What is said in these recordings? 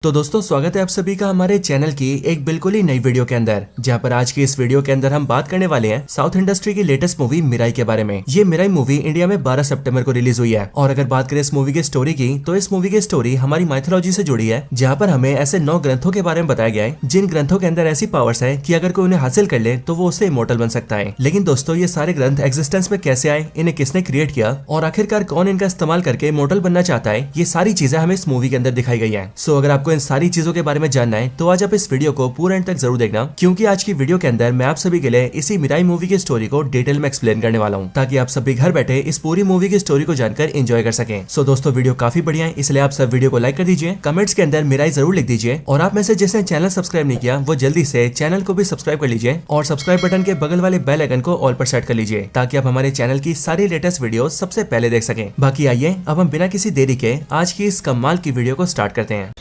तो दोस्तों स्वागत है आप सभी का हमारे चैनल की एक बिल्कुल ही नई वीडियो के अंदर, जहां पर आज की इस वीडियो के अंदर हम बात करने वाले हैं साउथ इंडस्ट्री की लेटेस्ट मूवी मिराई के बारे में। ये मिराई मूवी इंडिया में 12 सितंबर को रिलीज हुई है। और अगर बात करें इस मूवी की स्टोरी की, तो इस मूवी की स्टोरी हमारी माइथोलॉजी से जुड़ी है, जहाँ पर हमें ऐसे 9 ग्रंथों के बारे में बताया गया है जिन ग्रंथों के अंदर ऐसी पावर्स है कि अगर कोई उन्हें हासिल कर ले तो वो उससे इमोर्टल बन सकता है। लेकिन दोस्तों ये सारे ग्रंथ एग्जिस्टेंस में कैसे आए, इन्हें किसने क्रिएट किया और आखिरकार कौन इनका इस्तेमाल करके इमोर्टल बनना चाहता है, ये सारी चीजें हमें इस मूवी के अंदर दिखाई गई है। सो अगर आपको इन सारी चीजों के बारे में जानना है तो आज आप इस वीडियो को पूरा एंड तक जरूर देखना, क्योंकि आज की वीडियो के अंदर मैं आप सभी के लिए इसी मिराई मूवी की स्टोरी को डिटेल में एक्सप्लेन करने वाला हूँ, ताकि आप सभी घर बैठे इस पूरी मूवी की स्टोरी को जानकर एंजॉय कर सकें। सो दोस्तों वीडियो काफी बढ़िया है, इसलिए आप सब वीडियो को लाइक कर दीजिए, कमेंट्स के अंदर मिराई जरूर लिख दीजिए, और आप में से जिसने चैनल सब्सक्राइब नहीं किया वो जल्दी से चैनल को भी सब्सक्राइब कर लीजिए और सब्सक्राइब बटन के बगल वाले बेल आइकन को ऑल पर सेट कर लीजिए, ताकि आप हमारे चैनल की सारी लेटेस्ट वीडियो सबसे पहले देख सकें। बाकी आइए अब हम बिना किसी देरी के आज की इस कमाल की वीडियो को स्टार्ट करते हैं।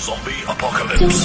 Zombie apocalypse.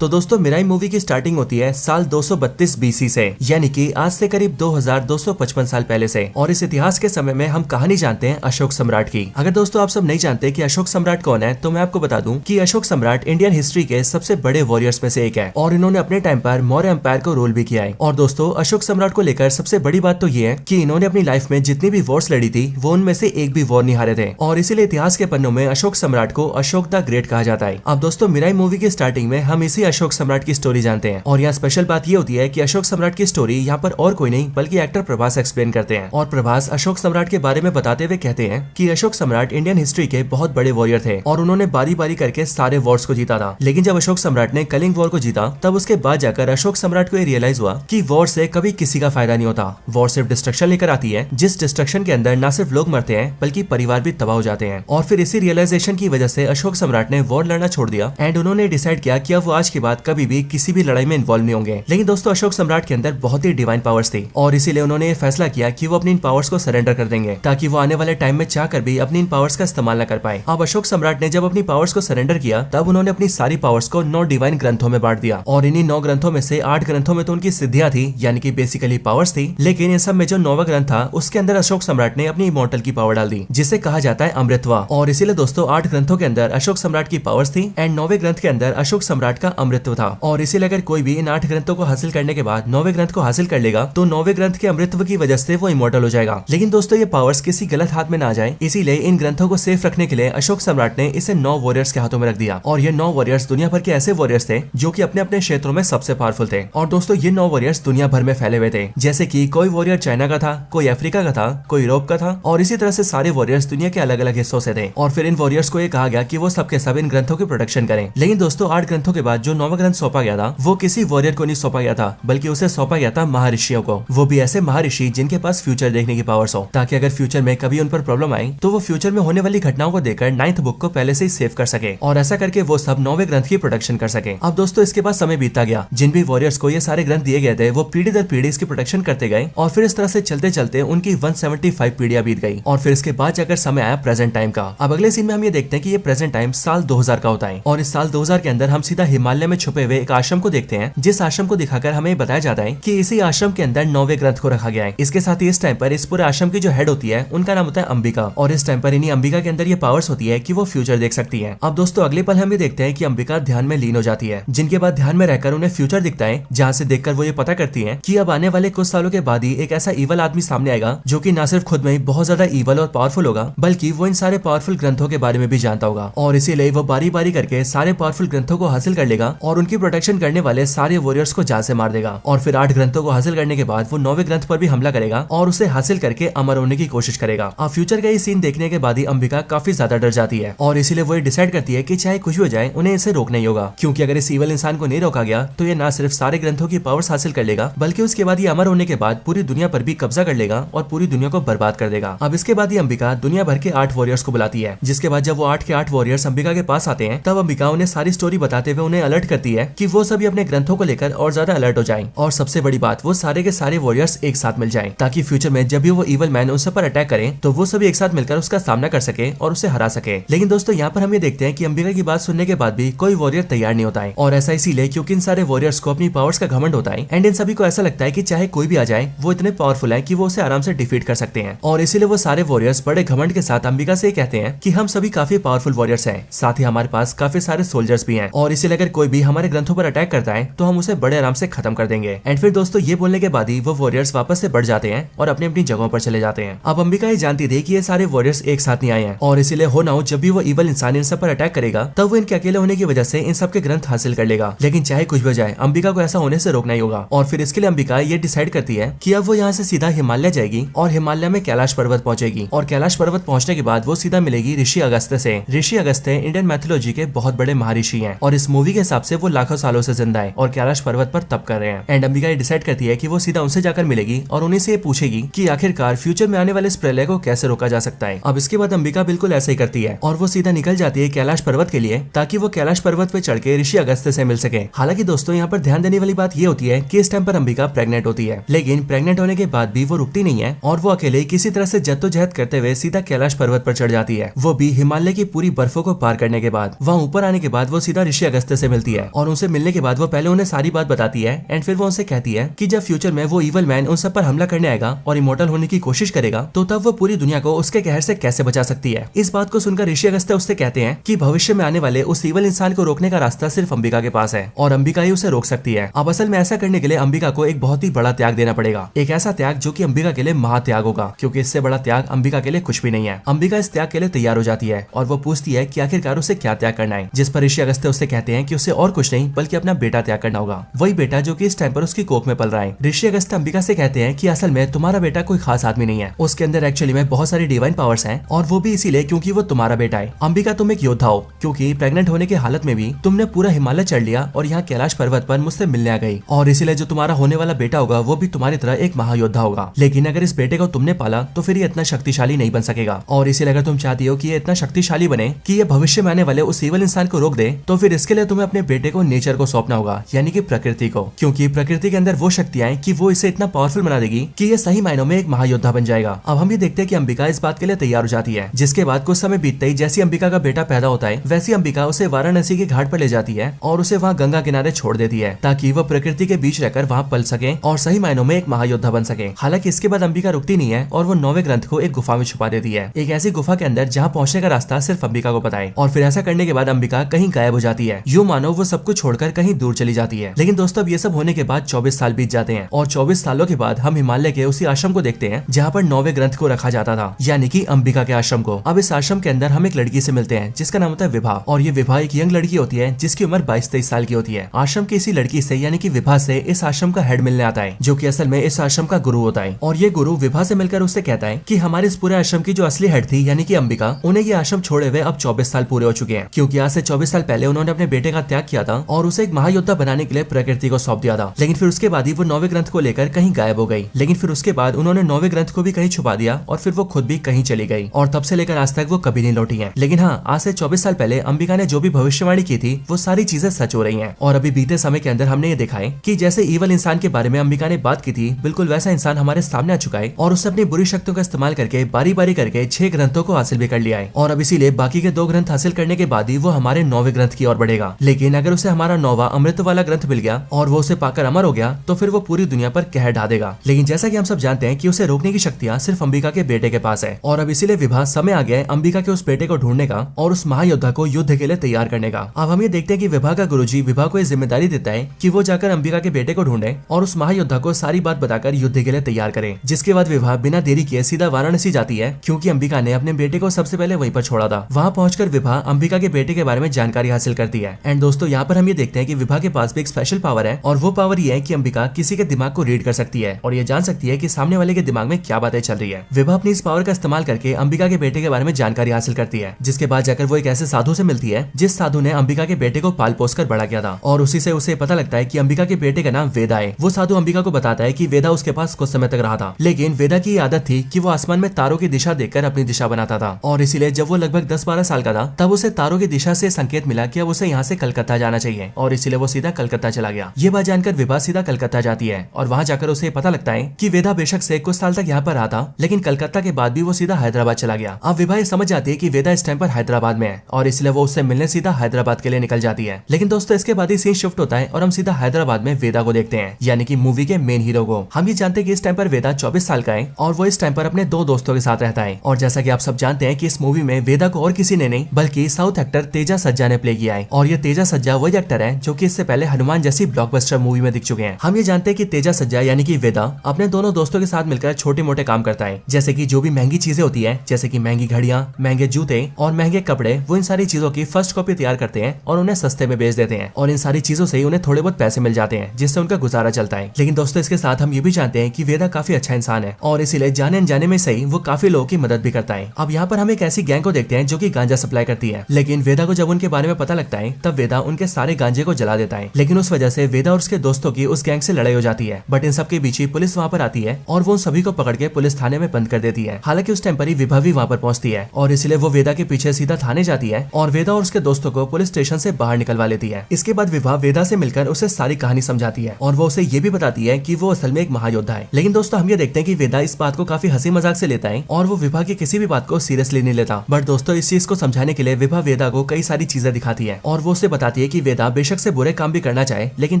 तो दोस्तों मिराई मूवी की स्टार्टिंग होती है साल 232 बीसी से, यानी कि आज से करीब 2255 साल पहले से। और इस इतिहास के समय में हम कहानी जानते हैं अशोक सम्राट की। अगर दोस्तों आप सब नहीं जानते कि अशोक सम्राट कौन है, तो मैं आपको बता दूं कि अशोक सम्राट इंडियन हिस्ट्री के सबसे बड़े वॉरियर्स में से एक है, और इन्होंने अपने टाइम पर मौर्य एम्पायर को रूल भी किया है। और दोस्तों अशोक सम्राट को लेकर सबसे बड़ी बात तो ये है कि इन्होंने अपनी लाइफ में जितनी भी वॉर्स लड़ी थी वो उनमें से एक भी वॉर नहीं हारे थे, और इसीलिए इतिहास के पन्नों में अशोक सम्राट को अशोक द ग्रेट कहा जाता है। अब दोस्तों मिराई मूवी की स्टार्टिंग में हम इसी अशोक सम्राट की स्टोरी जानते हैं, और यहाँ स्पेशल बात ये होती है कि अशोक सम्राट की स्टोरी यहाँ पर और कोई नहीं बल्कि एक्टर प्रभास एक्सप्लेन करते हैं। और प्रभास अशोक सम्राट के बारे में बताते हुए कहते हैं कि अशोक सम्राट इंडियन हिस्ट्री के बहुत बड़े वॉरियर थे, और उन्होंने बारी बारी करके सारे वॉर्स को जीता था। लेकिन जब अशोक सम्राट ने कलिंग वॉर को जीता, तब उसके बाद जाकर अशोक सम्राट को ये रियलाइज हुआ कि वॉर से कभी किसी का फायदा नहीं होता। वॉर सिर्फ डिस्ट्रक्शन लेकर आती है, जिस डिस्ट्रक्शन के अंदर न सिर्फ लोग मरते हैं बल्कि परिवार भी तबाह हो जाते हैं। और फिर इसी रियलाइजेशन की वजह से अशोक सम्राट ने वॉर लड़ना छोड़ दिया, एंड उन्होंने डिसाइड किया कि अब वो आज के बाद कभी भी किसी भी लड़ाई में इन्वॉल्व नहीं होंगे। लेकिन दोस्तों अशोक सम्राट के अंदर बहुत ही डिवाइन पावर्स थी, और इसीलिए उन्होंने ये फैसला किया कि वो अपनी इन पावर्स को सरेंडर कर देंगे, ताकि वो आने वाले टाइम में चाहकर भी अपनी इन पावर्स का इस्तेमाल न कर पाए। अब अशोक सम्राट ने जब अपनी पावर्स को सरेंडर किया, तब उन्होंने अपनी सारी पावर्स को 9 डिवाइन ग्रंथों में बांट दिया, और इन्हीं 9 ग्रंथों में से 8 ग्रंथों में तो उनकी सिद्धियां थी, यानी कि बेसिकली पावर्स थी। लेकिन इन सब में जो 9वां ग्रंथ था उसके अंदर अशोक सम्राट ने अपनी इमॉर्टल की पावर डाल दी, जिसे कहा जाता है अमृतवा। और इसीलिए दोस्तों 8 ग्रंथों के अंदर अशोक सम्राट की पावर्स थी, एंड 9वें ग्रंथ के अंदर अशोक सम्राट का अमृतत्व था। और इसीलिए अगर कोई भी इन 8 ग्रंथों को हासिल करने के बाद 9वें ग्रंथ को हासिल कर लेगा, तो 9वें ग्रंथ के अमृतत्व की वजह से वो इमॉर्टल हो जाएगा। लेकिन दोस्तों ये पावर्स किसी गलत हाथ में ना जाए, इसीलिए इन ग्रंथों को सेफ रखने के लिए अशोक सम्राट ने इसे 9 वॉरियर्स के हाथों में रख दिया। और ये 9 वॉरियर्स दुनिया भर के ऐसे वॉरियर्स थे जो कि अपने अपने क्षेत्रों में सबसे पावरफुल थे। और दोस्तों ये 9 वॉरियर्स दुनिया भर में फैले हुए थे, जैसे कि कोई वॉरियर चाइना का था, कोई अफ्रीका का था, कोई यूरोप का था, और इसी तरह से सारे वॉरियर्स दुनिया के अलग अलग हिस्सों से थे। और फिर इन वॉरियर्स को ये कहा गया कि वो सबके सब इन ग्रंथों की प्रोटेक्शन करें। लेकिन दोस्तों 8 ग्रंथों के बाद जो 9वां ग्रंथ सौंपा गया था, वो किसी वॉरियर को नहीं सौंपा गया था, बल्कि उसे सौंपा गया था महर्षियों को। वो भी ऐसे महर्षि जिनके पास फ्यूचर देखने की पावर्स हो, ताकि अगर फ्यूचर में कभी उन पर प्रॉब्लम आए तो वो फ्यूचर में होने वाली घटनाओं को देखकर 9th बुक को पहले से ही सेव कर सके, और ऐसा करके वो सब 9वें ग्रंथ की प्रोटेक्शन कर सके। अब दोस्तों इसके बाद समय बीतता गया, जिन भी वॉरियर्स को ये सारे ग्रंथ दिए गए थे वो पीढ़ी दर पीढ़ी इसकी प्रोटेक्शन करते गए, और फिर इस तरह से चलते चलते उनकी 175 पीढ़ियां बीत गई। और फिर इसके बाद जाकर समय आया प्रेजेंट टाइम का। अब अगले सीन में हम ये देखते हैं कि ये प्रेजेंट टाइम साल 2000 का होता है, और इस साल 2000 के अंदर हम सीधा हिमालय में छुपे हुए एक आश्रम को देखते हैं, जिस आश्रम को दिखाकर हमें बताया जाता है कि इसी आश्रम के अंदर 9वें ग्रंथ को रखा गया है। इसके साथ ही इस टाइम पर इस पूरे आश्रम की जो हेड होती है उनका नाम होता है अंबिका, और इस टाइम पर इन्हीं अंबिका के अंदर ये पावर्स होती है कि वो फ्यूचर देख सकती है। अब दोस्तों अगले पल हम ये देखते हैं कि अंबिका ध्यान में लीन हो जाती है, जिनके बाद ध्यान में रहकर उन्हें फ्यूचर दिखता है, जहाँ से देखकर वो ये पता करती है कि अब आने वाले कुछ सालों के बाद ही एक ऐसा ईवल आदमी सामने आएगा जो कि न सिर्फ खुद में ही बहुत ज्यादा ईवल और पावरफुल होगा, बल्कि वो इन सारे पावरफुल ग्रंथों के बारे में भी जानता होगा। और इसीलिए वो बारी बारी करके सारे पावरफुल ग्रंथों को हासिल कर लेगा, और उनकी प्रोटेक्शन करने वाले सारे वॉरियर्स को जान से मार देगा। और फिर 8 ग्रंथों को हासिल करने के बाद वो 9वें ग्रंथ पर भी हमला करेगा और उसे हासिल करके अमर होने की कोशिश करेगा। अब फ्यूचर का ये सीन देखने के बाद ही अंबिका काफी ज्यादा डर जाती है, और इसीलिए वो डिसाइड करती है कि चाहे कुछ भी हो जाए उन्हें इसे रोकना ही होगा, क्योंकि अगर इस ईवल इंसान को नहीं रोका गया तो ये ना सिर्फ सारे ग्रंथों की पावर्स हासिल कर लेगा, बल्कि उसके बाद ये अमर होने के बाद पूरी दुनिया पर भी कब्जा कर लेगा और पूरी दुनिया को बर्बाद कर देगा। अब इसके बाद ये अंबिका दुनिया भर के 8 वॉरियर्स को बुलाती है, जिसके बाद जब वो 8 के 8 वॉरियर्स अंबिका के पास आते हैं, तब अंबिका उन्हें सारी स्टोरी बताते हुए उन्हें अलर्ट अलर्ट करती है कि वो सभी अपने ग्रंथों को लेकर और ज्यादा अलर्ट हो जाएं और सबसे बड़ी बात वो सारे के सारे वॉरियर्स एक साथ मिल जाएं ताकि फ्यूचर में जब भी वो इवल मैन उन सब पर अटैक करें तो वो सभी एक साथ मिलकर उसका सामना कर सके और उसे हरा सके। लेकिन दोस्तों यहाँ पर हम ये देखते हैं कि अंबिका की बात सुनने के बाद भी कोई वॉरियर तैयार नहीं होता है और ऐसा इसीलिए क्योंकि इन सारे वॉरियर्स को अपनी पावर्स का घमंड होता है एंड इन सभी को ऐसा लगता है कि चाहे कोई भी आ जाए वो इतने पावरफुल है कि वो उसे आराम से डिफीट कर सकते हैं और इसीलिए वो सारे वॉरियर्स बड़े घमंड के साथ अंबिका से कहते हैं कि हम सभी काफी पावरफुल वॉरियर्स हैं, साथ ही हमारे पास काफी सारे सोल्जर्स भी हैं और इसीलिए अगर कोई भी हमारे ग्रंथों पर अटैक करता है तो हम उसे बड़े आराम से खत्म कर देंगे। एंड फिर दोस्तों ये बोलने के बाद ही वो वॉरियर्स वापस से बढ़ जाते हैं और अपनी अपनी जगहों पर चले जाते हैं। अब अंबिका ये जानती थी कि ये सारे वॉरियर्स एक साथ नहीं आए हैं और इसीलिए हो ना हो जब भी वो इवल इंसान इन सब पर अटैक करेगा तब वो इनके अकेले होने की वजह से इन सब के ग्रंथ हासिल कर लेगा। लेकिन चाहे कुछ भी हो जाए अंबिका को ऐसा होने से रोकना ही होगा और फिर इसके लिए अंबिका ये डिसाइड करती है कि अब वो यहाँ से सीधा हिमालय जाएगी और हिमालय में कैलाश पर्वत पहुंचेगी और कैलाश पर्वत पहुंचने के बाद वो सीधा मिलेगी ऋषि अगस्त्य से। ऋषि अगस्त्य इंडियन मैथोलॉजी के बहुत बड़े महर्षि हैं और इस मूवी के हिसाब से वो लाखों सालों से जिंदा है और कैलाश पर्वत पर तप कर रहे हैं। एंड अंबिका ये डिसाइड करती है कि वो सीधा उनसे जाकर मिलेगी और उन्हीं से पूछेगी कि आखिरकार फ्यूचर में आने वाले इस प्रलय को कैसे रोका जा सकता है। अब इसके बाद अंबिका बिल्कुल ऐसे ही करती है और वो सीधा निकल जाती है कैलाश पर्वत के लिए ताकि वो कैलाश पर्वत पे चढ़ के ऋषि अगस्त्य से मिल सके। हालांकि दोस्तों यहाँ पर ध्यान देने वाली बात ये होती है कि इस टाइम पर अंबिका प्रेग्नेंट होती है, लेकिन प्रेग्नेंट होने के बाद भी वो रुकती नहीं है और वो अकेले किसी तरह से जद्दोजहद करते हुए सीधा कैलाश पर्वत पर चढ़ जाती है, वो भी हिमालय की पूरी बर्फों को पार करने के बाद। वहाँ ऊपर आने के बाद वो सीधा ऋषि अगस्त्य से मिलती है और उनसे मिलने के बाद वो पहले उन्हें सारी बात बताती है एंड फिर वो उनसे कहती है कि जब फ्यूचर में वो इवल मैन उन सब पर हमला करने आएगा और इमोर्टल होने की कोशिश करेगा तो तब वो पूरी दुनिया को उसके कहर से कैसे बचा सकती है। इस बात को सुनकर ऋषि अगस्त्य उससे कहते हैं कि भविष्य में आने वाले उस इवल इंसान को रोकने का रास्ता सिर्फ अंबिका के पास है और अंबिका ही उसे रोक सकती है। अब असल में ऐसा करने के लिए अंबिका को एक बहुत ही बड़ा त्याग देना पड़ेगा, एक ऐसा त्याग जो कि अंबिका के लिए महात्याग होगा, क्योंकि इससे बड़ा त्याग अंबिका के लिए कुछ भी नहीं है। अंबिका इस त्याग के लिए तैयार हो जाती है और वो पूछती है कि आखिरकार उसे क्या त्याग करना है, जिस पर ऋषि अगस्त्य उससे कहते हैं कि उसे और कुछ नहीं बल्कि अपना बेटा त्याग करना होगा, वही बेटा जो कि इस टाइम पर उसकी कोख में पल रहा है। ऋषि अगस्त्य अंबिका से कहते हैं कि असल में तुम्हारा बेटा कोई खास आदमी नहीं है, उसके अंदर एक्चुअली में बहुत सारी डिवाइन पावर्स हैं और वो भी इसीलिए क्योंकि वो तुम्हारा बेटा है। अंबिका तुम एक योद्धा हो क्योंकि प्रेग्नेंट होने की हालत में भी तुमने पूरा हिमालय चढ़ लिया और यहाँ कैलाश पर्वत पर मुझसे मिलने आ गई और इसीलिए जो तुम्हारा होने वाला बेटा होगा वो भी तुम्हारी तरह एक महायोद्धा होगा। लेकिन अगर इस बेटे को तुमने पाला तो फिर ये इतना शक्तिशाली नहीं बन सकेगा और इसीलिए अगर तुम चाहती हो कि ये इतना शक्तिशाली बने कि ये भविष्य में आने वाले उस इवल इंसान को रोक दे तो फिर इसके लिए तुम्हें अपने बेटे को नेचर को सौंपना होगा, यानी कि प्रकृति को, क्योंकि प्रकृति के अंदर वो शक्तियां कि वो इसे इतना पावरफुल बना देगी कि ये सही मायनों में एक महायोद्धा बन जाएगा। अब हम ये देखते हैं कि अंबिका इस बात के लिए तैयार हो जाती है, जिसके बाद कुछ समय बीतते ही जैसी अंबिका का बेटा पैदा होता है वैसी अंबिका उसे वाराणसी के घाट पर ले जाती है और उसे वहाँ गंगा किनारे छोड़ देती है ताकि वह प्रकृति के बीच रहकर वहाँ पल सके और सही मायनों में एक महायोद्धा बन सके। हालांकि इसके बाद अंबिका रुकती नहीं है और वो 9वें ग्रंथ को एक गुफा में छुपा देती है, एक ऐसी गुफा के अंदर जहाँ पहुंचने का रास्ता सिर्फ अंबिका को पता है। और फिर ऐसा करने के बाद अंबिका कहीं गायब हो जाती है, यूं मानो वो सब कुछ छोड़कर कहीं दूर चली जाती है। लेकिन दोस्तों अब ये सब होने के बाद 24 साल बीत जाते हैं और 24 सालों के बाद हम हिमालय के उसी आश्रम को देखते हैं जहाँ पर 9वें ग्रंथ को रखा जाता था, यानी कि अंबिका के आश्रम को। अब इस आश्रम के अंदर हम एक लड़की से मिलते हैं जिसका नाम होता है विभा और ये विभा एक यंग लड़की होती है जिसकी उम्र 22-23 साल की होती है। आश्रम की इसी लड़की से यानी कि विभा से इस आश्रम का हेड मिलने आता है जो कि असल में इस आश्रम का गुरु होता है और ये गुरु विभा से मिलकर उससे कहता है कि हमारे इस पूरे आश्रम की जो असली हेड थी यानी कि अंबिका, उन्हें ये आश्रम छोड़े हुए अब 24 साल पूरे हो चुके हैं, क्योंकि आज से 24 साल पहले उन्होंने अपने बेटे का त्याग किया था और उसे एक महायोद्धा बनाने के लिए प्रकृति को सौंप दिया था। लेकिन फिर उसके बाद ही वो 9वें ग्रंथ को लेकर कहीं गायब हो गई। लेकिन फिर उसके बाद उन्होंने 9वें ग्रंथ को भी कहीं छुपा दिया और फिर वो खुद भी कहीं चली गई और तब से लेकर आज तक वो कभी नहीं लौटी है। लेकिन हाँ, आज से 24 साल पहले अंबिका ने जो भी भविष्यवाणी की थी वो सारी चीजें सच हो रही है और अभी बीते समय के अंदर हमने ये देखा है कि जैसे इवल इंसान के बारे में अंबिका ने बात की थी बिल्कुल वैसा इंसान हमारे सामने आ चुका है और उसने अपनी बुरी शक्तियों का इस्तेमाल करके बारी बारी करके 6 ग्रंथों को हासिल भी कर लिया है और अब इसीलिए बाकी के 2 ग्रंथ हासिल करने के बाद ही वो हमारे 9वें ग्रंथ की ओर बढ़ेगा। लेकिन अगर उसे हमारा 9वां अमृत वाला ग्रंथ मिल गया और वो उसे पाकर अमर हो गया तो फिर वो पूरी दुनिया पर कहर ढा देगा। लेकिन जैसा कि हम सब जानते हैं कि उसे रोकने की शक्तियां सिर्फ अंबिका के बेटे के पास है और अब इसीलिए विभा समय आ गया है अंबिका के उस बेटे को ढूंढने का और उस महायोद्धा को युद्ध के लिए तैयार करने का। अब हम ये देखते हैं कि विभा का गुरुजी विभा को ये जिम्मेदारी देता है कि वो जाकर अंबिका के बेटे को ढूंढे और उस महायोद्धा को सारी बात बताकर युद्ध के लिए तैयार करे। जिसके बाद विभा बिना देरी किए सीधा वाराणसी जाती है क्योंकि अंबिका ने अपने बेटे को सबसे पहले वहीं पर छोड़ा था। वहाँ पहुंचकर विभा अंबिका के बेटे के बारे में जानकारी हासिल करती है। एंड दोस्तों यहाँ पर हम ये देखते हैं कि विभा के पास भी एक स्पेशल पावर है और वो पावर ये है कि अंबिका किसी के दिमाग को रीड कर सकती है और ये जान सकती है कि सामने वाले के दिमाग में क्या बातें चल रही है। विभा अपनी इस पावर का इस्तेमाल करके अंबिका के बेटे के बारे में जानकारी हासिल करती है, जिसके बाद जाकर वो एक ऐसे साधु से मिलती है जिस साधु ने अंबिका के बेटे को पाल पोस कर बड़ा किया था और उसी से उसे पता लगता है कि अंबिका के बेटे का नाम वेदा है। वो साधु अंबिका को बताता है कि वेदा उसके पास कुछ समय तक रहा था, लेकिन वेदा की आदत थी कि वो आसमान में तारों की दिशा देखकर अपनी दिशा बनाता था और इसीलिए जब वो लगभग 10-12 साल का था तब उसे तारों की दिशा से संकेत मिला कि अब उसे यहाँ से कलकत्ता कलकत्ता जाना चाहिए और इसीलिए वो सीधा कलकत्ता चला गया। ये बात जानकर विभा सीधा कलकत्ता जाती है और वहाँ जाकर उसे पता लगता है कि वेदा बेशक से कुछ साल तक यहाँ पर रहा था, लेकिन कलकत्ता के बाद भी वो सीधा हैदराबाद चला गया। अब विभा ये समझ जाती है कि वेदा इस टाइम पर हैदराबाद में है और इसलिए वो उससे मिलने सीधा हैदराबाद के लिए निकल जाती है। लेकिन दोस्तों इसके बाद ही सीन शिफ्ट होता है और हम सीधा हैदराबाद में वेदा को देखते हैं, यानी कि मूवी के मेन हीरो को। हम ये जानते हैं कि इस टाइम पर वेदा 24 साल का है और वो इस टाइम पर अपने 2 दोस्तों के साथ रहता है। और जैसा कि आप सब जानते हैं कि इस मूवी में वेदा को और किसी ने नहीं बल्कि साउथ एक्टर तेजा सज्जा ने प्ले किया है। और ये तेजा सज्जा वही एक्टर है जो कि इससे पहले हनुमान जैसी ब्लॉकबस्टर मूवी में दिख चुके हैं। हम ये जानते हैं कि तेजा सज्जा यानी कि वेदा अपने दोनों दोस्तों के साथ मिलकर छोटे मोटे काम करता है, जैसे कि जो भी महंगी चीजें होती है, जैसे कि महंगी घड़ियां, महंगे जूते और महंगे कपड़े, वो इन सारी चीजों की फर्स्ट कॉपी तैयार करते हैं और उन्हें सस्ते में बेच देते हैं और इन सारी चीजों से उन्हें थोड़े बहुत पैसे मिल जाते हैं जिससे उनका गुजारा चलता है। लेकिन दोस्तों इसके साथ हम ये भी जानते हैं कि वेदा काफी अच्छा इंसान है और इसीलिए जाने अनजाने में सही वो काफी लोगों की मदद भी करता है। अब यहाँ पर हम एक ऐसी गैंग को देखते हैं जो कि गांजा सप्लाई करती है, लेकिन वेदा को जब उनके बारे में पता लगता है तब वेदा उनके सारे गांजे को जला देता है। लेकिन उस वजह से वेदा और उसके दोस्तों की उस गैंग से लड़ाई हो जाती है, बट इन सबके बीच ही पुलिस वहाँ पर आती है और वो उन सभी को पकड़ के पुलिस थाने में बंद कर देती है। हालांकि उस टाइम पर ही विभा भी वहाँ पर पहुंचती है और इसलिए वो वेदा के पीछे सीधा थाने जाती है और वेदा और उसके दोस्तों को पुलिस स्टेशन से बाहर निकलवा लेती है। इसके बाद विभा वेदा से मिलकर उसे सारी कहानी समझाती है और वो उसे ये भी बताती है कि वो असल में एक महायोद्धा है। लेकिन दोस्तों हम ये देखते हैं कि वेदा इस बात को काफी हंसी मजाक से लेता है और वो विभा की किसी भी बात को सीरियसली नहीं लेता। बट दोस्तों इस चीज को समझाने के लिए विभा वेदा को कई सारी चीजें दिखाती है और वो उसे बताती है कि वेदा बेशक से बुरे काम भी करना चाहे लेकिन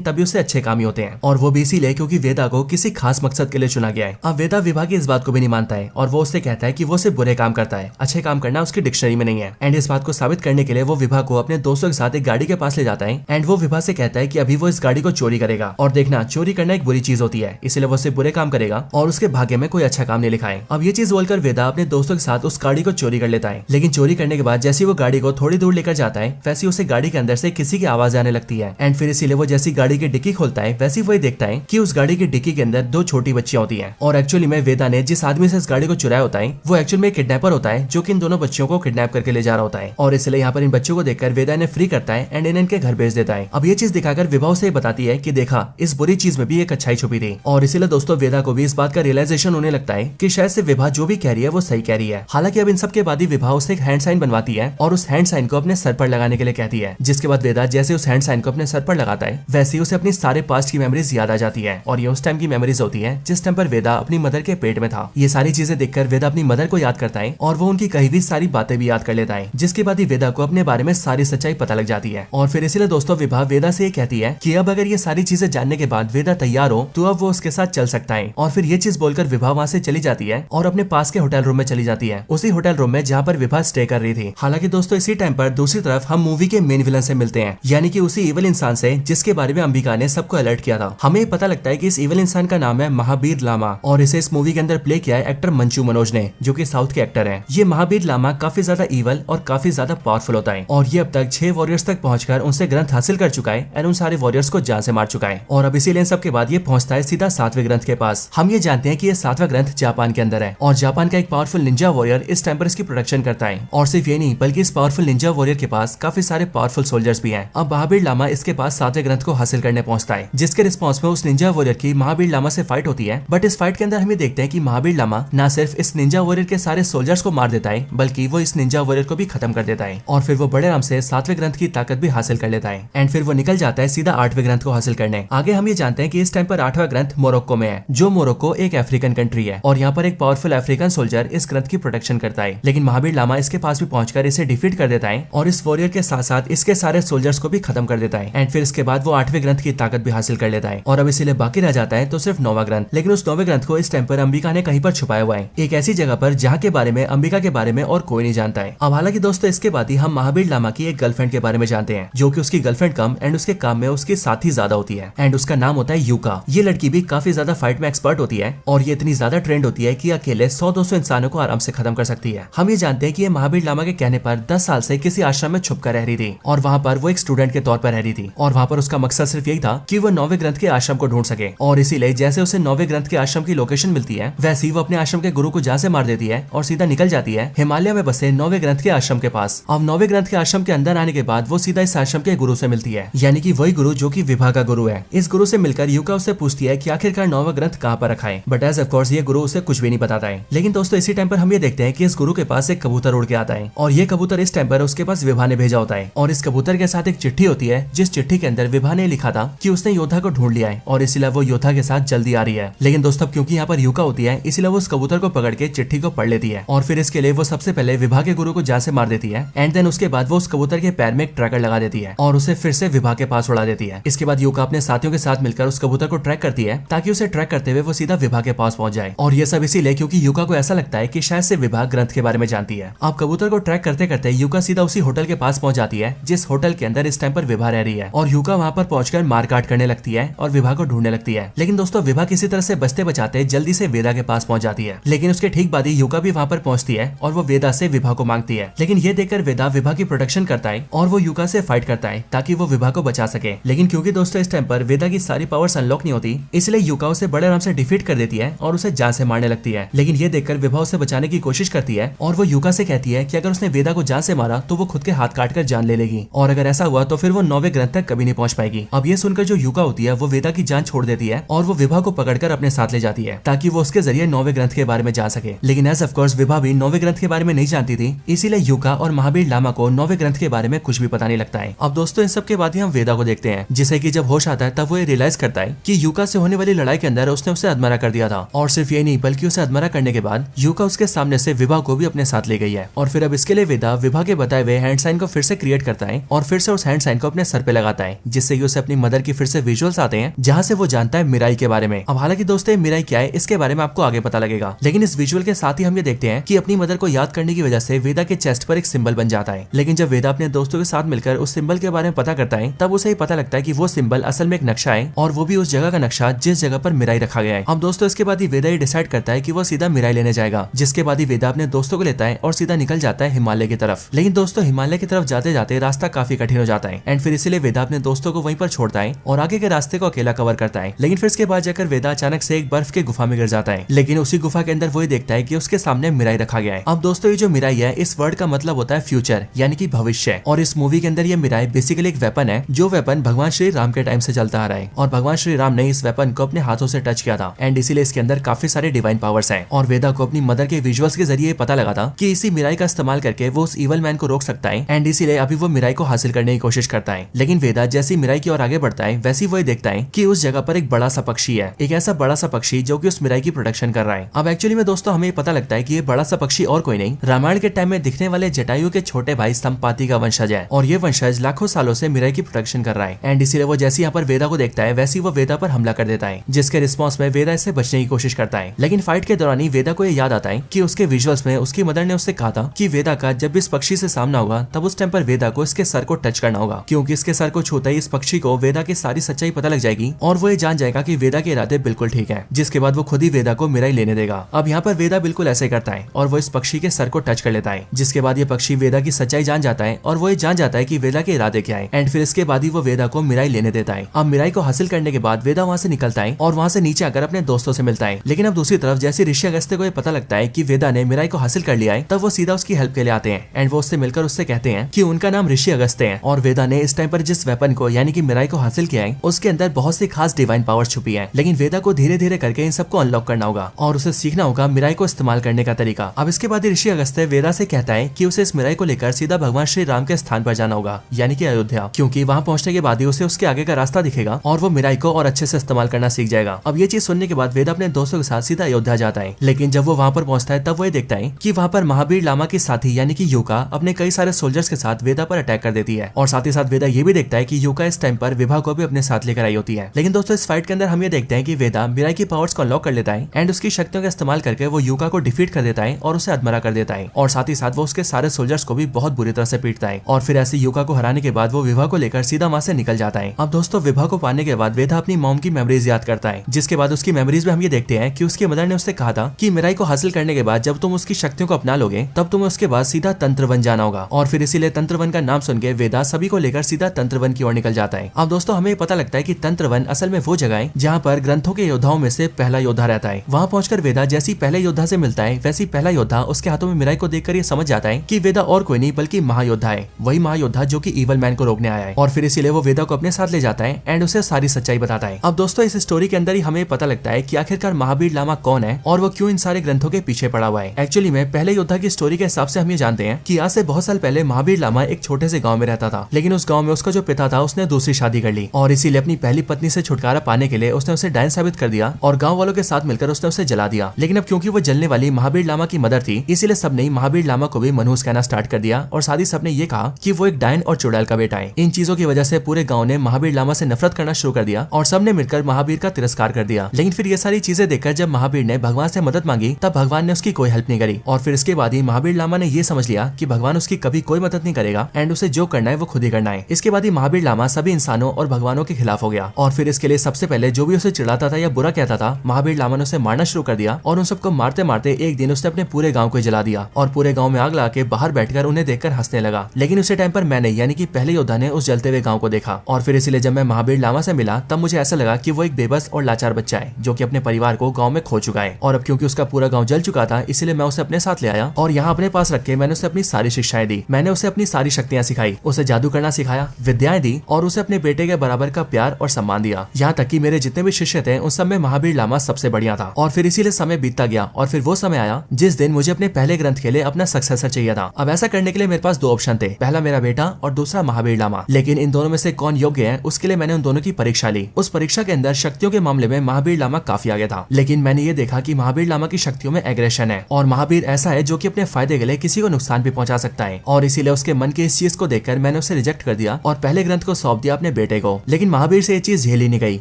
तभी उससे अच्छे काम ही होते हैं, और वो भी इसीलिए क्योंकि वेदा को किसी खास मकसद के लिए चुना गया है। अब वेदा विभा की इस बात को भी नहीं मानता है और वो उससे कहता है कि वो सिर्फ बुरे काम करता है, अच्छे काम करना उसकी डिक्शनरी में नहीं है। एंड इस बात को साबित करने के लिए वो विभा को अपने दोस्तों के साथ एक गाड़ी के पास ले जाता है एंड वो विभा से कहता है कि अभी वो इस गाड़ी को चोरी करेगा और देखना चोरी करना एक बुरी चीज होती है, इसलिए वो सिर्फ बुरे काम करेगा और उसके भाग्य में कोई अच्छा काम नहीं लिखा है। अब ये चीज बोलकर वेदा अपने दोस्तों के साथ उस गाड़ी को चोरी कर लेता है, लेकिन चोरी करने के बाद जैसे वो गाड़ी को थोड़ी दूर लेकर जाता है वैसे उसे गाड़ी के अंदर से किसी की आवाज आने लगती है एंड फिर इसीलिए वो जैसी गाड़ी की डिक्की खोलता है वैसे वही देखता है कि उस गाड़ी की डिक्की के अंदर 2 छोटी बच्चियां होती हैं और एक्चुअली में वेदा ने जिस आदमी से इस गाड़ी को चुराया होता है वो एक्चुअल में किडनैपर होता है जो कि इन दोनों बच्चियों को किडनैप करके ले जा रहा होता है और इसलिए यहाँ पर इन बच्चों को देखकर वेदा इन्हें फ्री करता है एंड इन्हें इनके घर भेज देता है। अब ये चीज दिखाकर विभा से बताती है कि देखा इस बुरी चीज में भी एक अच्छाई छुपी थी और इसीलिए दोस्तों वेदा को भी इस बात का रियलाइजेशन होने लगता है कि शायद से विभा जो भी कह रही है वो सही कह रही है। हालांकि अब इन सब के बाद ही विभा उसे एक हैंड साइन बनवाती है और उस हैंड साइन को अपने सर पर लगाने के लिए कहती है, जिसके बाद वेदा जैसे उस हैंड साइन को अपने सर पर लगाता है वैसे ही उसे अपनी सारे पास्ट की मेमोरीज याद आ जाती है और ये उस टाइम की मेमोरीज होती है जिस टाइम पर वेदा अपनी मदर के पेट में था। ये सारी चीजें देखकर वेदा अपनी मदर को याद करता है और वो उनकी कही हुई सारी बातें भी याद कर लेता है, जिसके बाद ही वेदा को अपने बारे में सारी सच्चाई पता लग जाती है। और फिर इसीलिए दोस्तों विभा वेदा से ये कहती है कि अब अगर ये सारी चीजें जानने के बाद वेदा तैयार हो तो अब वो उसके साथ चल सकता है। और फिर ये चीज बोलकर विभा वहाँ से चली जाती है और अपने पास के होटल रूम में चली जाती है, उसी होटल रूम में जहाँ पर विभा स्टे कर रही थी। हालांकि दोस्तों इसी टाइम पर दूसरी तरफ हम मूवी के मेन विलन से मिलते हैं, यानी कि उसी इविल इंसान से जिसके बारे में अंबिका ने सबको अलर्ट किया था। हमें पता लगता है कि इस इविल इंसान का नाम है महाबीर लामा और इसे इस मूवी के अंदर प्ले किया है एक्टर मंचू मनोज ने, जो कि साउथ के एक्टर हैं। ये महाबीर लामा काफी ज्यादा इवल और काफी ज्यादा पावरफुल होता है और ये अब तक 6 वॉरियर्स तक पहुंचकर उनसे ग्रंथ हासिल कर चुका है और उन सारे वॉरियर्स को जान से मार चुका है। और अब इसीलिए सब के बाद ये पहुंचता है सीधा 7वें ग्रंथ के पास। हम ये जानते हैं कि ये 7वां ग्रंथ जापान के अंदर है और जापान का एक पावरफुल निंजा वॉरियर इस टाइम पर इसकी प्रोटेक्शन करता है। और सिर्फ ये नहीं बल्कि इस पावरफुल निंजा वॉरियर के पास काफी सारे पावरफुल सोल्जर्स भी हैं। अब महाबीर लामा इसके पास 7वें ग्रंथ को हासिल करने पहुंचता है, जिसके रिस्पॉन्स में उस निंजा वॉरियर की महाबीर लामा से फाइट होती है। बट इस फाइट के अंदर हम ये देखते हैं कि महाबीर लामा न सिर्फ इस निंजा वॉरियर के सारे सोल्जर्स को मार देता है बल्कि वो इस निंजा वॉरियर को भी खत्म कर देता है और फिर वो बड़े आराम से 7वें ग्रंथ की ताकत भी हासिल कर लेता है एंड फिर वो निकल जाता है सीधा 8वें ग्रंथ को हासिल करने। आगे हम ये जानते हैं कि इस टाइम पर 8वां ग्रंथ मोरक्को में है, जो मोरक्को एक अफ्रीकन कंट्री है और यहाँ पर एक पावरफुल अफ्रीकन सोल्जर इस ग्रंथ की प्रोटेक्शन करता है। लेकिन महाबीर लामा इसके पास भी पहुंचकर इसे डिफीट कर देता है और इस वॉरियर के साथ साथ इसके सारे सोल्जर्स को भी खत्म कर देता है एंड फिर इसके बाद वो 8वें ग्रंथ की ताकत भी हासिल कर लेता है और अब इसीलिए बाकी रह जाता है तो सिर्फ 9वां ग्रंथ। लेकिन उस 9वें ग्रंथ को इस टाइम पर अंबिका ने कहीं पर छुपाया हुआ है, एक ऐसी जगह पर जहाँ के बारे में अंबिका के बारे में और कोई नहीं जानता है। अब हालांकि दोस्तों इसके बाद ही हम महाबीर लामा की एक गर्लफ्रेंड के बारे में जानते हैं, जो कि उसकी गर्लफ्रेंड कम एंड उसके काम में उसके साथ ही ज्यादा होती है एंड उसका नाम होता है यूका। ये लड़की भी काफी ज्यादा फाइट में एक्सपर्ट होती है और ये इतनी ज्यादा ट्रेंड होती है कि अकेले 100-200 इंसानों को आराम से खत्म कर सकती है। हम ये जानते हैं कि ये महाबीर लामा के कहने पर 10 साल से किसी आश्रम में छुपकर रह रही थी और वहाँ पर वो एक स्टूडेंट के तौर पर रह रही थी और वहाँ पर उसका मकसद सिर्फ यही था कि वो 9वें ग्रंथ के आश्रम को ढूंढ सके। और इसीलिए जैसे उसे 9वें ग्रंथ के आश्रम की लोकेशन मिलती है वैसे ही वो अपने आश्रम के गुरु को जान से मार देती है और सीधा निकल जाती है हिमालय में बसे 9वें ग्रंथ के आश्रम के पास। अब 9वें ग्रंथ के आश्रम के अंदर आने के बाद वो सीधा इस आश्रम के गुरु से मिलती है, यानी कि वही गुरु जो कि विभा का गुरु है। इस गुरु से मिलकर यूका उससे पूछती है कि आखिरकार 9वां ग्रंथ कहाँ पर रखा है, बट एज ऑफ कोर्स ये गुरु उसे कुछ भी नहीं बताता है। लेकिन दोस्तों इसी टाइम पर हम ये देखते हैं कि इस गुरु के पास एक कबूतर उड़ के आता है और ये कबूतर इस टाइम पर उसके पास विभा ने भेजा होता है और इस कबूतर के साथ साथ एक चिट्ठी होती है, जिस चिट्ठी के अंदर विभा ने लिखा था कि उसने योद्धा को ढूंढ लिया है और इसीलिए वो योद्धा के साथ जल्दी आ रही है। लेकिन दोस्तों क्योंकि यहाँ पर यूका होती है, इसलिए वो उस कबूतर को पकड़ के चिट्ठी को पढ़ लेती है और फिर इसके लिए वो सबसे पहले विभा के गुरु को जान से मार देती है एंड देन उसके बाद वो उस कबूतर के पैर में एक ट्रैकर लगा देती है और उसे फिर से विभा के पास उड़ा देती है। इसके बाद यूका अपने साथियों के साथ मिलकर उस कबूतर को ट्रैक करती है ताकि उसे ट्रैक करते हुए वो सीधा विभा के पास पहुंच जाए। और ये सब इसीलिए क्योंकि यूका को ऐसा लगता है कि शायद से विभा ग्रंथ के बारे में जानती है। अब कबूतर को ट्रैक करते करते यूका सीधा उसी होटल के पास पहुंच जाती है जिस होटल के अंदर इस टाइम पर विभा रह रही है और यूका वहां पर पहुंचकर मारकाट करने लगती है और विभा को ढूंढने लगती है। लेकिन दोस्तों विभा किसी तरह से बचते बचाते जल्दी से वेदा के पास पहुंच जाती है। लेकिन उसके ठीक बाद ही यूका भी वहां पर पहुंचती है और वो वेदा से विभा को मांगती है। लेकिन ये देखकर वेदा विभा की प्रोटेक्शन करता है और वो यूका से फाइट करता है ताकि वो विभा को बचा सके। लेकिन क्योंकि दोस्तों इस टाइम पर वेदा की सारी पावर्स अनलॉक नहीं होती, इसलिए यूका उसे बड़े आराम से डिफीट कर देती है और उसे जान से मारने लगती है। लेकिन ये देखकर विभा उसे बचाने की कोशिश करती है और वो यूका से कहती है कि अगर उसने वेदा को जान से मारा तो वो खुद के हाथ काट कर जान ले लेगी और अगर ऐसा हुआ तो फिर वो 9वें ग्रंथ तक कभी नहीं पहुंच पाएगी। अब ये सुनकर जो यूका होती है वो वेदा की जान छोड़ देती है और वो विभा को पकड़कर अपने साथ ले जाती है ताकि वो उसके जरिए 9वें ग्रंथ के बारे में जान सके। लेकिन एज ऑफ कोर्स विभा भी 9वें ग्रंथ के बारे में नहीं जानती थी, इसीलिए यूका और महावीर लामा को 9वें ग्रंथ के बारे में कुछ भी पता नहीं लगता है। अब दोस्तों इन सब के बाद ही हम वेदा को देखते हैं, जिसे कि जब होश आता है तब वो ये रियलाइज करता है कि यूका से होने वाली लड़ाई के अंदर उसने उसे अधमरा कर दिया था और सिर्फ ये नहीं बल्कि उसे अधमरा करने के बाद यूका उसके सामने से विभा को भी अपने साथ ले गई है। और फिर अब इसके लिए वेदा विभा के बताए हुए हैंड साइन को फिर से क्रिएट करता है और फिर से उस हैंड साइन को अपने सर पे लगाता है, जिससे कि उसे अपनी मदर की फिर से विजुअल्स आते हैं जहाँ से वो जानता है मिराई के बारे में। अब हालांकि दोस्तों मिराई क्या है इसके बारे में आपको आगे पता लगेगा, लेकिन इस विजुअल के साथ ही हम ये देखते हैं कि अपनी मदर को याद करने की वजह से वेदा के चेस्ट पर एक सिंबल बन जाता है। लेकिन जब वेदा अपने दोस्तों के साथ मिलकर उस सिंबल के बारे में पता करता है तब उसे पता लगता है कि वो सिंबल असल में एक नक्शा है और वो भी उस जगह का नक्शा जिस जगह पर मिराई रखा गया है। अब दोस्तों इसके बाद ही वेदा ये डिसाइड करता है कि वो सीधा मिराई लेने जाएगा, जिसके बाद ही वेदा अपने दोस्तों को लेता है और सीधा निकल जाता है हिमालय की तरफ। लेकिन दोस्तों हिमालय की तरफ जाते जाते रास्ता काफी कठिन हो जाता है एंड फिर इसीलिए वेदा अपने दोस्तों को वहीं पर छोड़ता है और आगे के रास्ते को अकेला कवर करता है। लेकिन फिर इसके बाद जाकर वेदा अचानक से एक बर्फ के गुफा में गिर जाता है, लेकिन उसी गुफा के अंदर वो देखता है कि उसके सामने मिराई रखा गया है। अब दोस्तों ये जो मिराई है इस वर्ड का मतलब होता है फ्यूचर यानी कि भविष्य, और इस मूवी के अंदर ये मिराई बेसिकली एक वेपन है जो वेपन भगवान श्री राम के टाइम से चलता आ रहा है और भगवान श्री राम ने इस वेपन को अपने हाथों से टच किया था एंड इसीलिए इसके अंदर काफी सारे डिवाइन पावर्स हैं। और वेदा को अपनी मदर के विजुअल्स के जरिए पता लगा था कि इसी मिराई का इस्तेमाल करके वो उस इवल मैन को रोक सकता है एंड इसीलिए अभी वो मिराई को हासिल करने की कोशिश करता है। लेकिन वेदा जैसी मिराई की ओर आगे बढ़ता है वैसी वो देखता है कि उस जगह पर एक बड़ा सा पक्षी है, एक ऐसा बड़ा सा पक्षी जो कि उस मिराई की प्रोटेक्शन कर रहा है। अब एक्चुअली में दोस्तों हमें पता लगता है कि ये बड़ा सा पक्षी और कोई नहीं रामायण के टाइम में दिखने वाले जटायु के छोटे भाई संपाति का वंशज है और ये वंशज लाखों सालों से मिराई की प्रोटेक्शन कर रहा है एंड इसीलिए वो जैसे यहाँ पर वेदा को देखता है वैसी वो वेदा पर हमला कर देता है, जिसके रिस्पॉन्स में वेदा इससे बचने की कोशिश करता है। लेकिन फाइट के दौरान ही वेदा को ये याद आता है कि उसके विजुअल्स में उसकी मदर ने उससे कहा था कि वेदा का जब इस पक्षी से सामना होगा तब उस टाइम पर वेदा को इसके सर को टच करना होगा, क्योंकि इसके सर को छूते ही इस पक्षी को वेदा की सारी सच्चाई पता लग जाएगी और वो ये जान जाएगा कि वेदा के इरादे बिल्कुल ठीक है, जिसके बाद वो खुद ही वेदा को मिराई लेने देगा। अब यहाँ पर वेदा बिल्कुल ऐसे करता है और वो इस पक्षी के सर को टच कर लेता है, जिसके बाद ये पक्षी वेदा की सच्चाई जान जाता है और वो ये जान जाता है कि वेदा के इरादे क्या है एंड फिर इसके बाद ही वो वेदा को मिराई लेने देता है। अब मिराई को हासिल करने के बाद वेदा वहाँ से निकलता है और वहाँ से नीचे आकर अपने दोस्तों से मिलता है। लेकिन अब दूसरी तरफ जैसे ऋषि अगस्त्य को ये पता लगता है कि वेदा ने मिराई को हासिल कर लिया है तब वो सीधा उसकी हेल्प के लिए आते हैं एंड वो उससे मिलकर उससे कहते हैं कि उनका नाम ऋषि अगस्त्य है और वेदा ने इस टाइम पर जिस वेपन को यानी कि मिराई को हासिल किया है उसके अंदर बहुत सी खास डिवाइन पावर्स छुपी है, लेकिन वेदा को धीरे धीरे करके इन सबको अनलॉक करना होगा और उसे सीखना होगा मिराई को इस्तेमाल करने का तरीका। अब इसके बाद ऋषि अगस्त्य वेदा से कहता है कि उसे इस मिराई को लेकर सीधा भगवान श्री राम के स्थान पर जाना होगा यानी कि अयोध्या, क्योंकि वहाँ पहुंचने के बाद ही उसे उसके आगे का रास्ता दिखेगा और वो मिराई को और अच्छे से इस्तेमाल करना सीख जाएगा। अब ये चीज सुनने के बाद वेदा अपने दोस्तों के साथ सीधा अयोध्या जाता है, लेकिन जब वो वहाँ पर पहुंचता है तब वो देखता है कि वहाँ पर महावीर लामा की साथी यानी कि यूका अपने कई सारे सोल्जर्स के साथ वेदा पर अटैक कर देती है और साथ ही साथ वेदा ये भी देखता है कि यूका इस टाइम पर विभा को भी अपने साथ लेकर आई होती है। लेकिन दोस्तों इस फाइट के अंदर हम ये देखते हैं कि वेदा मिराई की पावर्स को अनलॉक कर लेता है एंड उसकी शक्तियों का इस्तेमाल करके वो यूका को डिफीट कर देता है और उसे अधमरा कर देता है और साथ ही साथ वो उसके सारे सोल्जर्स को भी बहुत बुरी तरह से पीटता है और फिर ऐसे यूका को हराने के बाद वो विभा को लेकर सीधा वहाँ से निकल जाता है। अब दोस्तों विभा को पाने के बाद वेदा अपनी मॉम की मेमोरीज याद करता है, जिसके बाद उसकी मेमोरीज में हम ये देखते हैं कि उसकी मदर ने उससे कहा था कि मिराई को हासिल करने के बाद जब तुम उसकी शक्तियों को अपना लोगे तब तुम्हें उसके बाद सीधा तंत्रवन जाना होगा और फिर इसीलिए तंत्रवन का नाम सुन के वेदा सभी को लेकर सीधा तंत्रवन की ओर निकल जाता है। अब दोस्तों हमें पता लगता है कि तंत्रवन असल में वो जगह है जहाँ पर ग्रंथों के योद्धाओं में से पहला योद्धा रहता है। वहाँ पहुंचकर वेदा जैसी पहले योद्धा से मिलता है वैसी पहला योद्धा उसके हाथों में मिराई को देखकर ये समझ जाता है कि वेदा और कोई नहीं बल्कि महायोद्धा है, वही महायोद्धा जो कि इवल मैन को रोकने आया है और फिर इसीलिए वो वेदा को अपने साथ ले जाता है एंड उसे सारी सच्चाई बताता है। अब दोस्तों इस स्टोरी के अंदर ही हमें पता लगता है कि आखिरकार महावीर लामा कौन है और वो क्यों इन सारे ग्रंथों के पीछे पड़ा हुआ है। एक्चुअली में पहले योद्धा की स्टोरी के हिसाब से हम ये जानते हैं कि आज से बहुत साल पहले महावीर लामा एक छोटे से गाँव में रहता था, लेकिन उस गाँव में उसका जो पिता था उसने दूसरी शादी कर ली और इसीलिए अपनी पहली पत्नी से छुटकारा पाने के लिए उसने उसे डायन साबित कर दिया और गाँव वालों के साथ मिलकर उसने उसे जला दिया। लेकिन अब क्योंकि वो जलने वाली महावीर लामा की मदर थी, इसीलिए सबने महावीर लामा को भी मनहूस कहना स्टार्ट कर दिया और साथ ही सबने ये कहा कि वो एक डायन और चुड़ैल का बेटा है। इन चीजों की वजह से पूरे गाँव ने महावीर लामा से नफरत करना शुरू कर दिया और सबने मिलकर महावीर का तिरस्कार कर दिया। लेकिन फिर ये सारी चीजें देखकर जब महावीर ने भगवान से मदद मांगी तब भगवान ने उसकी कोई हेल्प नहीं करी और फिर इसके बाद ही महावीर लामा ने ये समझ लिया कि भगवान उसकी कभी कोई मदद नहीं करेगा एंड उसे जो करना है वो खुद ही करना है। इसके बाद ही महावीर लामा सभी इंसानों और भगवानों के खिलाफ हो गया और फिर इसके लिए सबसे पहले जो भी उसे चिढ़ाता था या बुरा कहता था, महावीर लामा ने उसे मारना शुरू कर दिया और उन सबको मारते मारते एक दिन उसने अपने पूरे गाँव को जला दिया और पूरे गाँव में आग लगा के बाहर बैठकर उन्हें देखकर हंसने लगा। लेकिन उसी टाइम पर मैंने यानी कि पहले योद्धा ने उस जलते हुए गाँव को देखा और फिर इसलिए जब मैं महावीर लामा से मिला तब मुझे ऐसा लगा कि वो एक बेबस और लाचार बच्चा है जो कि अपने परिवार को गाँव में खो चुका है और अब क्योंकि उसका पूरा गाँव जल चुका था इसलिए मैं उसे अपने साथ ले आया और यहाँ अपने पास रख के मैंने उसे अपनी सारी शिक्षाएं दी। मैंने उसे अपनी सारी शक्तियां सिखाई, उसे जादू करना सिखाया, विद्याएं दी और उसे अपने बेटे के बराबर का प्यार और सम्मान दिया। यहाँ तक कि मेरे जितने भी शिष्य थे उन सब में महावीर लामा सबसे बढ़िया था और फिर इसीलिए समय बीतता गया और फिर वो समय आया जिस दिन मुझे अपने पहले ग्रंथ के लिए अपना सक्सेसर चाहिए था। अब ऐसा करने के लिए मेरे पास दो ऑप्शन थे, पहला मेरा बेटा और दूसरा महावीर लामा। लेकिन इन दोनों में से कौन योग्य है उसके लिए मैंने उन दोनों की परीक्षा ली। उस परीक्षा के अंदर शक्तियों के मामले में महावीर लामा काफी आगे था, लेकिन मैंने ये देखा कि महावीर लामा की शक्तियों में एग्रेशन है और महावीर ऐसा है जो कि अपने फायदे के लिए किसी को नुकसान भी पहुंचा सकता है और इसीलिए उसके मन की इस चीज को देखकर मैंने उसे रिजेक्ट कर दिया और पहले ग्रंथ को सौंप दिया अपने बेटे को। लेकिन महावीर से ये चीज झेली नहीं गई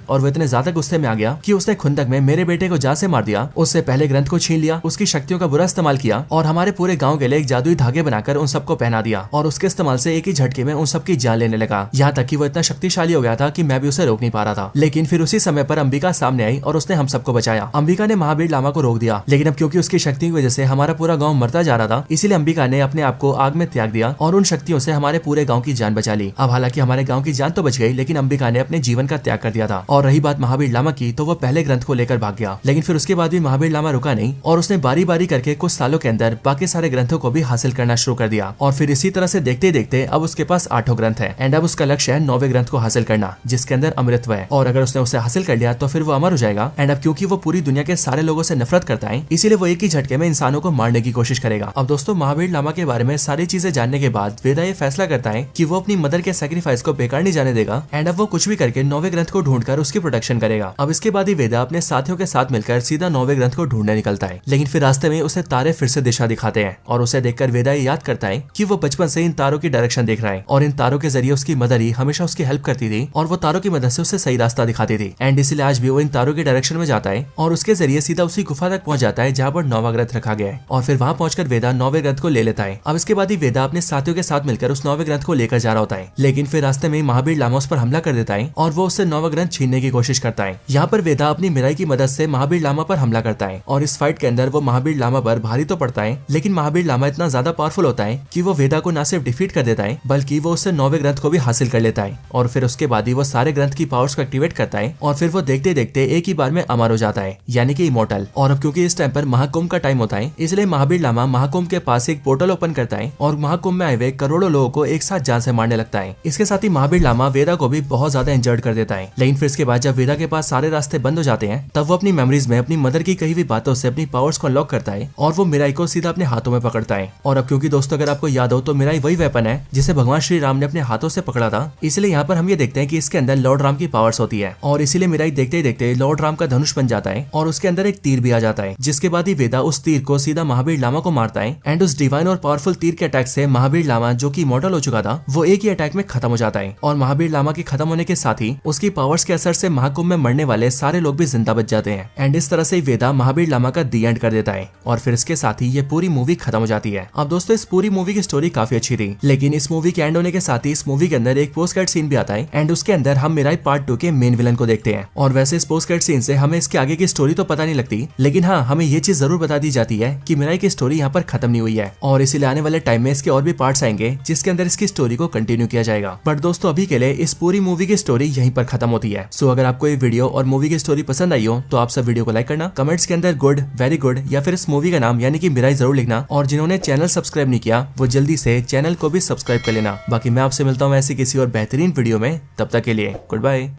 और वो इतने ज्यादा गुस्से में आ गया कि उसने खुंदक में मेरे बेटे को जान से मार दिया, उससे पहले ग्रंथ को छीन लिया, उसकी शक्तियों का बुरा इस्तेमाल किया और हमारे पूरे गाँव के लिए एक जादुई धागे बनाकर उन सबको पहना दिया और उसके इस्तेमाल से एक ही झटके में उन सबकी जान लेने लगा। यहाँ तक कि वो इतना शक्तिशाली हो गया था कि मैं भी उसे रोक नहीं पा रहा था। लेकिन फिर उसी समय पर अंबिका सामने आई और उसने हम सबको बचाया। अंबिका ने महावीर लामा को रोक दिया, लेकिन अब क्योंकि उसकी शक्ति की वजह से हमारा पूरा गाँव मरता जा रहा था इसीलिए अंबिका ने अपने आप को आग में त्याग दिया और उन शक्तियों से हमारे पूरे गाँव की जान बचा ली। अब हालांकि हमारे गाँव की जान तो बच गई, लेकिन अंबिका ने अपने जीवन का त्याग कर दिया था। और रही बात महावीर लामा की, तो वो पहले ग्रंथ को लेकर भाग गया, लेकिन फिर उसके बाद भी महावीर लामा रुका नहीं और उसने बारी बारी करके कुछ सालों के अंदर बाकी सारे ग्रंथों को भी हासिल करना शुरू कर दिया। और फिर इसी तरह से देखते देखते अब उसके पास 8 ग्रंथ है एंड अब उसका लक्ष्य है 9वें ग्रंथ को हासिल करना, जिसके अंदर अमृतत्व है और अगर उसने उसे हासिल कर लिया तो फिर वो अमर हो जाएगा। एंड अब क्योंकि वो पूरी दुनिया के सारे लोगों से नफरत करता है इसीलिए वो एक ही झटके में इंसानों को मारने की कोशिश करेगा। अब दोस्तों महावीर लामा के बारे में सारी चीजें जानने के बाद वेदा ये फैसला करता है कि वो अपनी मदर के सैक्रिफाइस को बेकार नहीं जाने देगा एंड अब वो कुछ भी करके 9वें ग्रंथ को ढूंढकर उसकी प्रोटेक्शन करेगा। अब इसके बाद ही वेदा अपने साथियों के साथ मिलकर सीधा 9वें ग्रंथ को ढूंढने निकलता है, लेकिन फिर रास्ते में उसे तारे फिर से दिशा दिखाते हैं और उसे देखकर वेदा ये याद करता है कि वो बचपन से इन तारों की डायरेक्शन देख रहा है और इन तारों के जरिए उसकी मदर ही हमेशा उसकी हेल्प करती थी और वो तारों की मदद से उसे सही रास्ता दिखाती थी। एंड इसलिए आज भी वो इन तारों की डायरेक्शन में जाता है और उसके जरिए सीधा उसी गुफा तक पहुंच जाता है जहाँ पर 9वां ग्रंथ रखा गया है और फिर वहाँ पहुंचकर वेदा 9वें ग्रंथ को ले लेता है। अब इसके बाद ही वेदा अपने साथियों के साथ मिलकर उस 9वें ग्रंथ को लेकर जा रहा होता है, लेकिन फिर रास्ते में महावीर लामा उस पर हमला कर देता है और वो उससे 9वां ग्रंथ छीनने की कोशिश करता है। यहाँ पर वेदा अपनी मिराई की मदद से महावीर लामा पर हमला करता है और इस फाइट के अंदर वो महावीर लामा पर भारी तो पड़ता है, लेकिन महावीर लामा इतना ज्यादा पावरफुल होता है कि वो वेदा को न सिर्फ डिफीट कर देता है बल्कि वो उससे 9वें ग्रंथ को भी हासिल कर लेता है और फिर उसके बाद ही वो सारे ग्रंथ की पावर्स को एक्टिवेट करता है और फिर वो देखते देखते एक ही बार में अमर हो जाता है, यानी कि इमोर्टल। और अब क्योंकि इस टाइम पर महाकुंभ का टाइम होता है इसलिए महावीर लामा महाकुंभ के पास एक पोर्टल ओपन करता है और महाकुंभ में आए हुए करोड़ों लोगों को एक साथ जान से मारने लगता है। इसके साथ ही महावीर लामा वेदा को भी बहुत ज्यादा इंजर्ड कर देता है, लेकिन फिर इसके बाद जब वेदा के पास सारे रास्ते बंद हो जाते हैं तब वो अपनी मेमोरीज में अपनी मदर की कही हुई बातों से अपनी पावर्स को अनलॉक करता है और वो मिराई को सीधा अपने हाथों में पकड़ता है। और अब क्योंकि दोस्तों अगर आपको याद हो तो मिराई वही वेपन है जिसे भगवान श्री राम ने अपने हाथों से पकड़ा था, इसलिए यहाँ पर हम ये देखते हैं कि इसके अंदर लॉर्ड राम की पावर्स होती है और इसीलिए मिराई देखते ही देखते लॉर्ड राम का धनुष बन जाता है और उसके अंदर एक तीर भी आ जाता है, जिसके बाद ही वेदा उस तीर को सीधा महावीर लामा को मारता है एंड उस डिवाइन और पावरफुल तीर के अटैक से महावीर लामा जो कि इमॉर्टल हो चुका था वो एक ही अटैक में खत्म हो जाता है और महावीर लामा के खत्म होने के साथ ही उसकी पावर्स के असर से महाकुंभ में मरने वाले सारे लोग भी जिंदा बच जाते हैं एंड इस तरह से वेदा महावीर लामा का दी एंड कर देता है और फिर इसके साथ ही ये पूरी मूवी खत्म हो जाती है। अब दोस्तों इस पूरी मूवी की स्टोरी काफी अच्छी थी, लेकिन इस मूवी के एंड होने के साथ ही इस मूवी के अंदर एक पोस्ट कार्ड सीन भी आता है एंड उसके अंदर हम मिराई पार्ट 2 के मेन विलन को देखते हैं। और वैसे इस पोस्ट कार्ड सीन से हमें इसके आगे की स्टोरी तो पता नहीं लगती, लेकिन हाँ हमें ये चीज जरूर बता दी जाती है कि मिराई की स्टोरी यहाँ पर खत्म नहीं हुई है और इसीलिए आने वाले टाइम में इसके और भी पार्ट्स आएंगे जिसके अंदर इसकी स्टोरी को कंटिन्यू किया जाएगा। बट दोस्तों अभी के लिए इस पूरी मूवी की स्टोरी यहीं पर खत्म होती है। सो अगर आपको ये वीडियो और मूवी की स्टोरी पसंद आई हो तो आप सब वीडियो को लाइक करना, कमेंट्स के अंदर गुड, वेरी गुड या फिर इस मूवी का नाम यानी कि मिराई जरूर लिखना और जिन्होंने चैनल सब्सक्राइब नहीं किया वो जल्दी से चैनल को भी सब्सक्राइब कर लेना। बाकी मैं आपसे मिलता हूँ ऐसी किसी और बेहतरीन वीडियो में, तब तक के लिए गुड बाय।